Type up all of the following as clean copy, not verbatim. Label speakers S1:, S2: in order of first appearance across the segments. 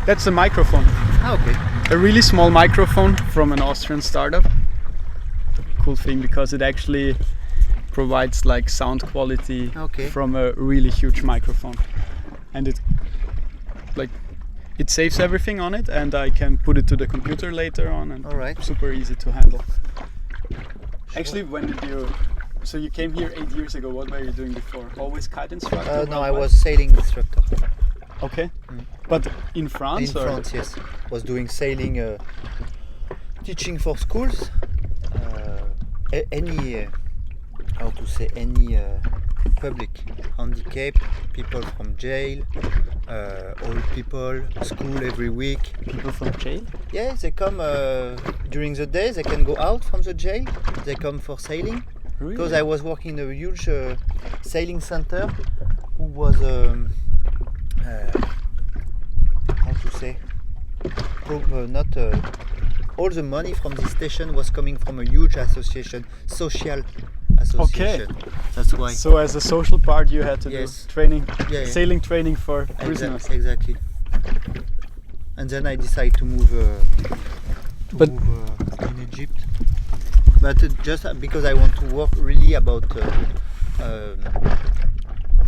S1: That's a microphone.
S2: Okay.
S1: A really small microphone from an Austrian startup. Cool thing because it actually provides like sound quality from a really huge microphone, and it saves everything on it, and I can put it to the computer later on, and super easy to handle. Actually, when did you? So you came here 8 years ago. What were you doing before? Always kite instructor?
S2: No, I was sailing instructor.
S1: Okay. But in France?
S2: In France, yes. Was doing sailing, teaching for schools. Any public, handicapped, people from jail, old people, school every week.
S1: People from jail?
S2: Yeah, they come during the day. They can go out from the jail. They come for sailing.
S1: Really?
S2: Because I was working in a huge sailing center who was all the money from this station was coming from a huge association, social association.
S1: Okay.
S2: That's why.
S1: So as a social part you had to do training, sailing training for prisoners.
S2: Exactly. And then I decided to move in Egypt. But just because I want to work really about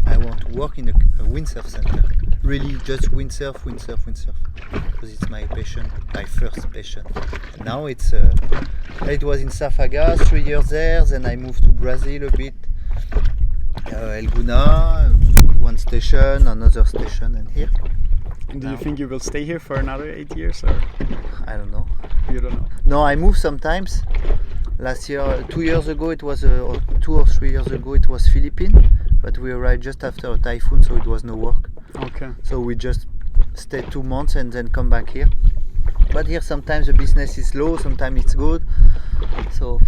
S2: I want to work in a windsurf center. Really just windsurf. Because it's my passion, my first passion. And now it was in Safaga, 3 years there, then I moved to Brazil a bit. El Gouna, one station, another station, and here.
S1: And do you think you will stay here for another 8 years, or?
S2: I don't know.
S1: You don't know?
S2: No, I move sometimes. Last year, 2 years ago, it was 2 or 3 years ago, it was Philippines, but we arrived just after a typhoon, so it was no work.
S1: Okay.
S2: So we just stayed 2 months and then come back here. But here sometimes the business is low, sometimes it's good. So.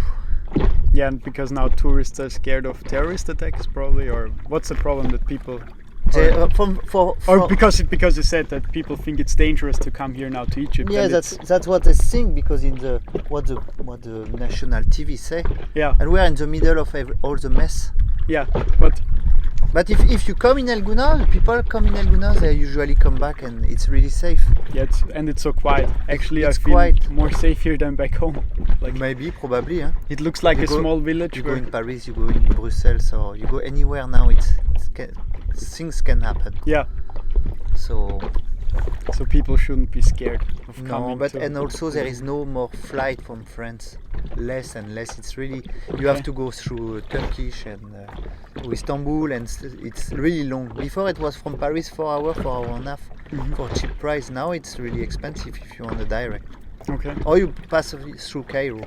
S1: Yeah, and because now tourists are scared of terrorist attacks, probably, or what's the problem that people? Because you said that people think it's dangerous to come here now to Egypt.
S2: Yeah, that's what they think, because in what the national TV say.
S1: Yeah.
S2: And we're in the middle of all the mess.
S1: Yeah,
S2: but if you come in El Gouna, people come in El Gouna, they usually come back, and it's really safe.
S1: Yeah, it's so quiet. Actually, I feel more safe here than back home. Like
S2: maybe, probably. Huh?
S1: It looks like small village.
S2: You go in Paris, you go in Brussels, or you go anywhere now. Things can happen.
S1: Yeah.
S2: So
S1: people shouldn't be scared of coming.
S2: And also there is no more flight from France. Less and less. It's really you have to go through Turkish and Istanbul, and it's really long. Before it was from Paris 4 hours and a half for cheap price. Now it's really expensive if you want a direct.
S1: Okay.
S2: Or you pass through Cairo,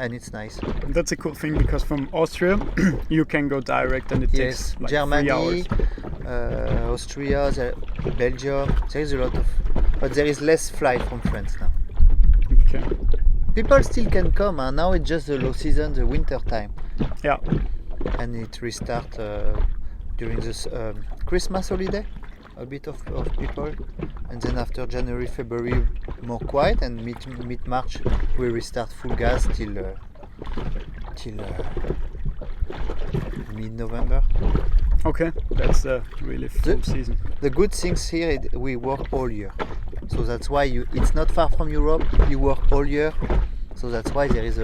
S2: and it's nice.
S1: And that's a cool thing, because from Austria you can go direct, and it takes like
S2: Germany,
S1: 3 hours.
S2: Austria, Belgium. There is a lot of, but there is less flight from France now.
S1: Okay.
S2: People still can come, and now it's just the low season, the winter time.
S1: Yeah.
S2: And it restart during this Christmas holiday. A bit of people, and then after January, February more quiet, and mid-March we restart full gas till mid-November.
S1: Okay, that's really full season.
S2: The good things here, we work all year, so that's why it's not far from Europe. You work all year, so that's why there is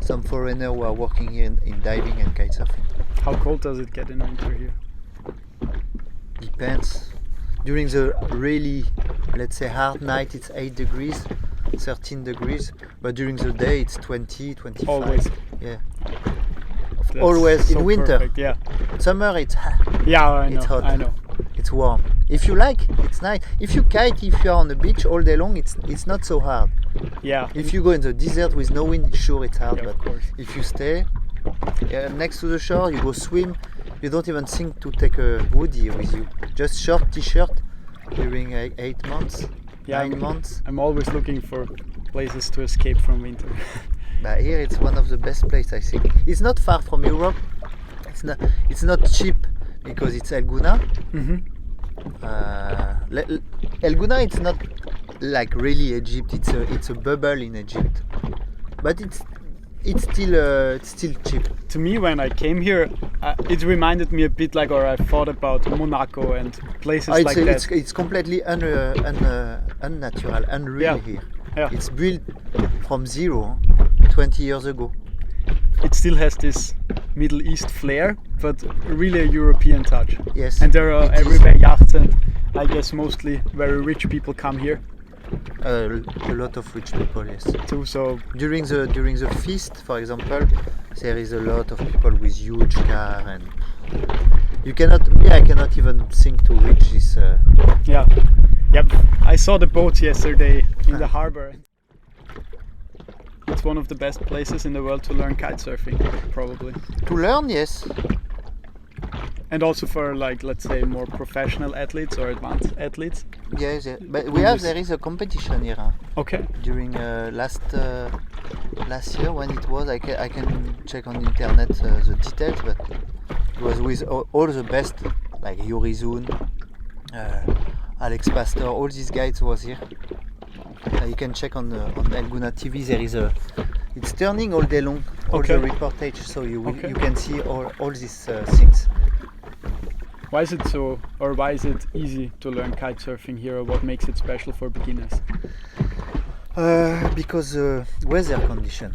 S2: some foreigner who are working here in diving and kitesurfing.
S1: How cold does it get in winter here?
S2: Depends. During the really, let's say, hard night, it's 8 degrees, 13 degrees, but during the day it's 20, 25.
S1: Always.
S2: Yeah.
S1: That's
S2: always
S1: so
S2: in winter.
S1: Perfect, yeah.
S2: Summer it's
S1: it's
S2: hot.
S1: I know.
S2: It's warm. If you like, it's nice. If you kite, if you are on the beach all day long, it's not so hard.
S1: Yeah.
S2: If you go in the desert with no wind, sure it's hard,
S1: yeah,
S2: but if you stay next to the shore, you go swim. You don't even think to take a hoodie with you. Just short t-shirt during 8 months, 9 months.
S1: I'm always looking for places to escape from winter.
S2: But here it's one of the best places, I think. It's not far from Europe. It's not cheap because it's El Gouna. El Gouna, it's not like really Egypt. It's a bubble in Egypt, but it's still cheap.
S1: To me, when I came here, it reminded me a bit like, or I thought about Monaco and places like that.
S2: It's completely unnatural, unreal here.
S1: Yeah.
S2: It's built from zero 20 years ago.
S1: It still has this Middle East flair, but really a European touch.
S2: Yes.
S1: And there are everywhere yachts, and I guess mostly very rich people come here.
S2: A lot of rich people, yes.
S1: Too, so
S2: during the feast, for example, there is a lot of people with huge car, and I cannot even think to reach this.
S1: Yeah. Yep. I saw the boats yesterday in the harbor. It's one of the best places in the world to learn kitesurfing, probably.
S2: To learn, yes.
S1: And also for, like, let's say, more professional athletes or advanced athletes.
S2: Yes, yeah. But there is a competition here.
S1: Okay.
S2: During last year, when it was, I can check on the internet the details, but it was with all the best, like Yuri Zun, Alex Pastor, all these guys was here. You can check on El Gouna TV. There is it's turning all day long, all the reportage, so you can see all these things.
S1: Why is it easy to learn kitesurfing here, or what makes it special for beginners?
S2: Because weather condition.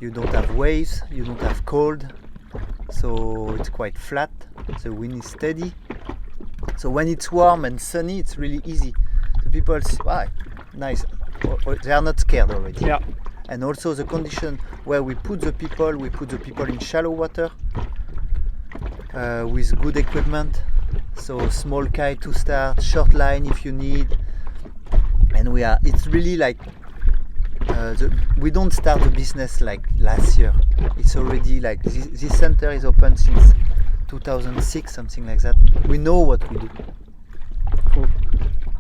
S2: You don't have waves, you don't have cold, so it's quite flat. The wind is steady. So when it's warm and sunny, it's really easy. The people say, nice. They are not scared already.
S1: Yeah.
S2: And also the condition where we put the people in shallow water with good equipment. So small kite to start, short line if you need. And it's really like, we don't start the business like last year. It's already like, this center is open since 2006, something like that. We know what we do.
S1: Cool.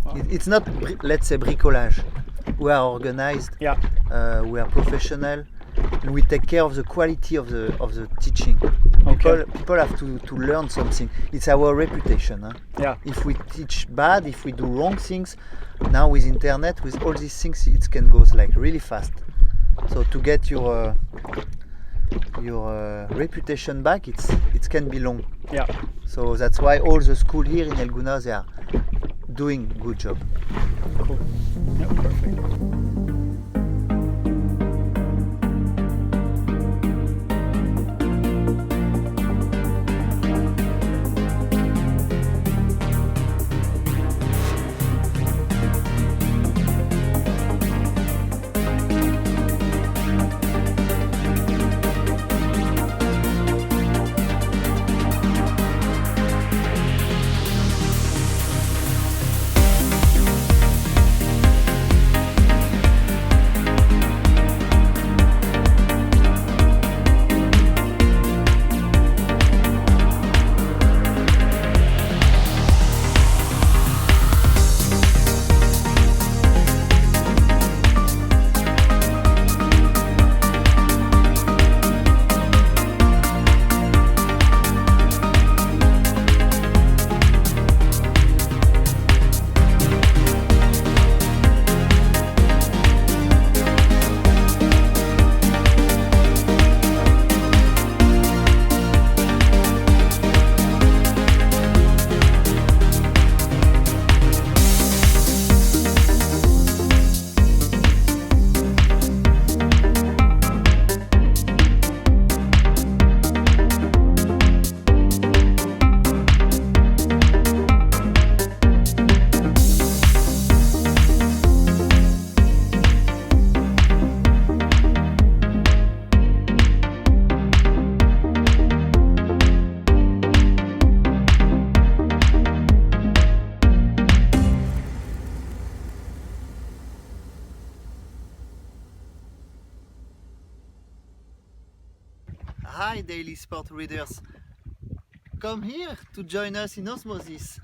S1: Wow.
S2: It's not, let's say, bricolage. We are organized, we are professional, and we take care of the quality of the teaching. People have to learn something. It's our reputation. Huh?
S1: Yeah.
S2: If we teach bad, if we do wrong things, now with internet, with all these things, it can go like really fast. So to get your reputation back, it can be long.
S1: Yeah.
S2: So that's why all the school here in El Gouna, they are doing good job.
S1: Cool. Yeah, perfect.
S2: Hi Daily Sport readers, come here to join us in Osmosis.